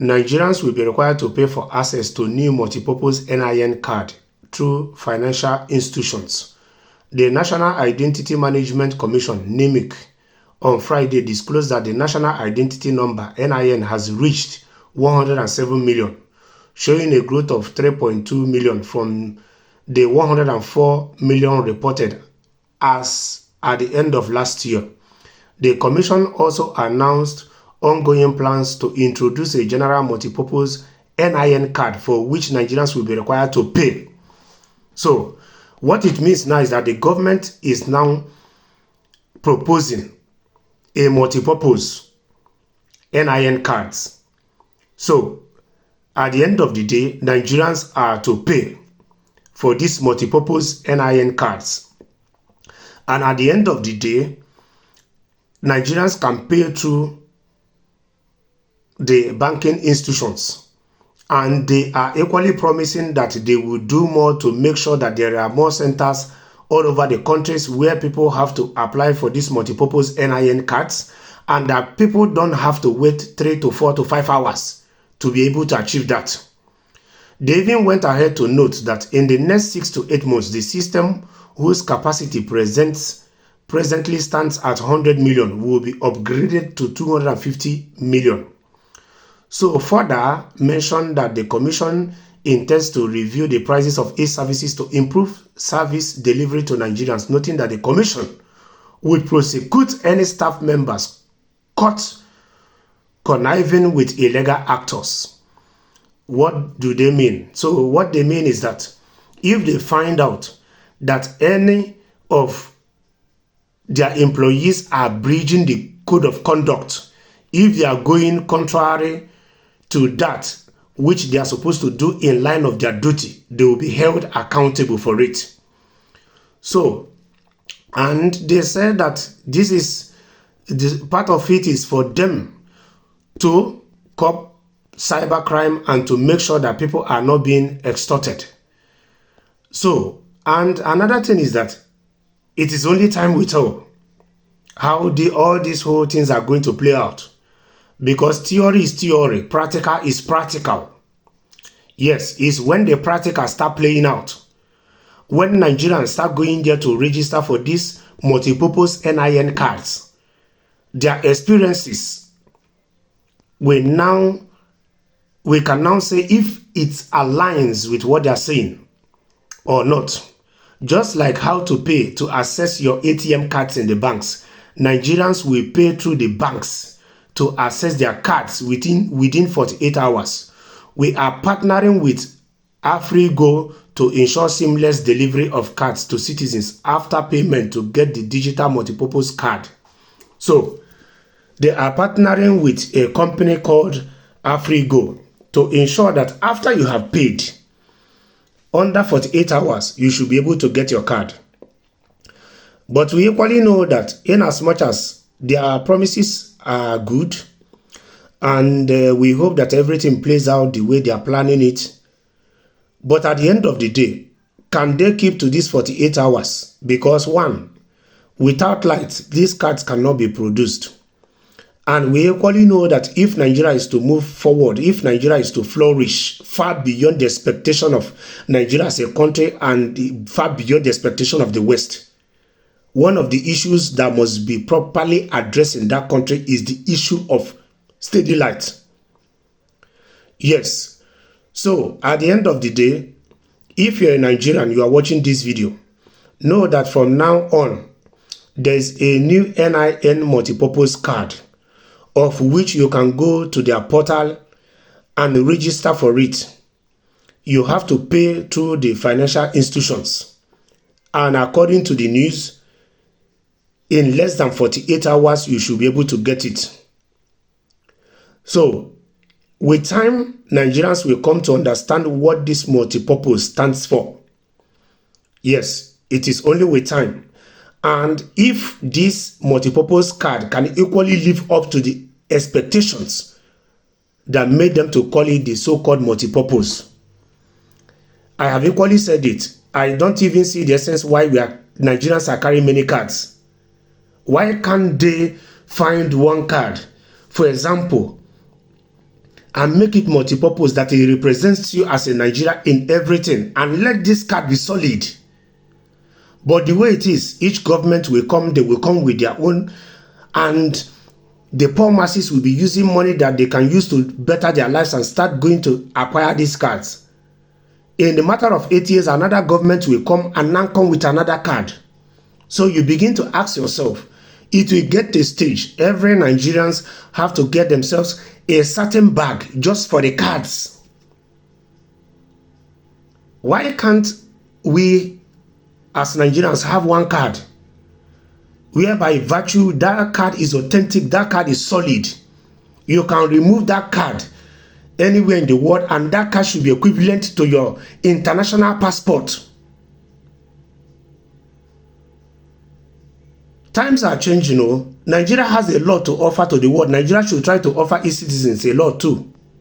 Nigerians will be required to pay for access to new multipurpose NIN card through financial institutions. The National Identity Management Commission, NIMC, on Friday disclosed that the National Identity Number, NIN, has reached 107 million, showing a growth of 3.2 million from the 104 million reported as at the end of last year. The Commission also announced ongoing plans to introduce a general multipurpose NIN card for which Nigerians will be required to pay. So, what it means now is that the government is now proposing a multipurpose NIN cards. So, at the end of the day, Nigerians are to pay for these multipurpose NIN cards. And at the end of the day, Nigerians can pay through the banking institutions, and they are equally promising that they will do more to make sure that there are more centers all over the countries where people have to apply for these multipurpose NIN cards, and that people don't have to wait 3 to 4 to 5 hours to be able to achieve that. They even went ahead to note that in the next 6 to 8 months, the system, whose capacity presently stands at 100 million, will be upgraded to 250 million. So further mentioned that the Commission intends to review the prices of e-services to improve service delivery to Nigerians, noting that the Commission will prosecute any staff members caught conniving with illegal actors. What do they mean? So what they mean is that if they find out that any of their employees are breaching the code of conduct, if they are going contrary to that which they are supposed to do in line of their duty, they will be held accountable for it. So, and they said that this part of it is for them to curb cybercrime and to make sure that people are not being extorted. So, and another thing is that it is only time will tell how all these whole things are going to play out. Because theory is theory, practical is practical. Yes, it's when the practical start playing out. When Nigerians start going there to register for these multipurpose NIN cards, their experiences we can now say if it aligns with what they are saying or not. Just like how to pay to access your ATM cards in the banks, Nigerians will pay through the banks to access their cards within 48 hours. We are partnering with Afrigo to ensure seamless delivery of cards to citizens after payment to get the digital multipurpose card. So, they are partnering with a company called Afrigo to ensure that after you have paid, under 48 hours, you should be able to get your card. But we equally know that in as much as their promises are good, and we hope that everything plays out the way they are planning it, but at the end of the day, can they keep to these 48 hours? Because one, without light, these cards cannot be produced. And we equally know that if Nigeria is to move forward, if Nigeria is to flourish far beyond the expectation of Nigeria as a country and far beyond the expectation of the West, one of the issues that must be properly addressed in that country is the issue of steady light. Yes. So, at the end of the day, if you're a Nigerian, you are watching this video, know that from now on, there's a new NIN multipurpose card of which you can go to their portal and register for it. You have to pay through the financial institutions. And according to the news, in less than 48 hours, you should be able to get it. So, with time, Nigerians will come to understand what this multipurpose stands for. Yes, it is only with time. And if this multipurpose card can equally live up to the expectations that made them to call it the so-called multipurpose, I have equally said it. I don't even see the essence why Nigerians are carrying many cards. Why can't they find one card? For example, and make it multi-purpose, that it represents you as a Nigerian in everything, and let this card be solid. But the way it is, each government will come, they will come with their own, and the poor masses will be using money that they can use to better their lives and start going to acquire these cards. In the matter of 8 years, another government will come and now come with another card. So you begin to ask yourself, it will get to a stage, every Nigerians have to get themselves a certain bag just for the cards. Why can't we as Nigerians have one card whereby virtue that card is authentic, that card is solid? You can remove that card anywhere in the world and that card should be equivalent to your international passport. Times are changing, you know. Nigeria has a lot to offer to the world. Nigeria should try to offer its citizens a lot too.